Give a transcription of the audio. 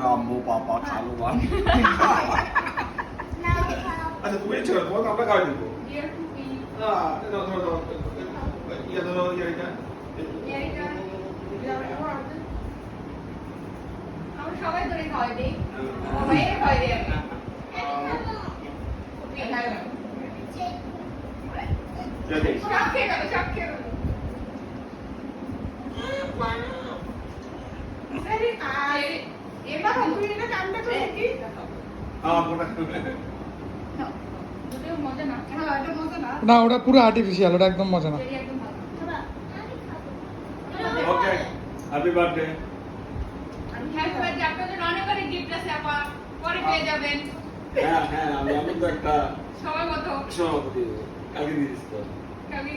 আম্মু পাপা খালু মা আচ্ছা তুমি ছিল তোমাকে আমরা খাওয়াই দিব ডিয়ার টুপি ধরো ইয়া ধরো ইয়া এইটা আমরা সবাই ধরে খাওয়াই দেই সবাই খাওয়াই দেই আমি সব খেয়ে গেল সব খেয়ে গেল এবার তুমি এটা কামটা করে কি যদিও মজা না হ্যাঁ এটা মজা না না ওটা পুরো আর্টিফিশিয়াল, ওটা একদম মজা না। চেরি একদম ভালো ওকে হ্যাপি বার্থডে আমি হ্যাপি বার্থডে আপনাদের অনেক অনেক গিফট আছে আপা পরে পেয়ে যাবেন হ্যাঁ আমি তো একটা সময় মতো সভাপতি কালকে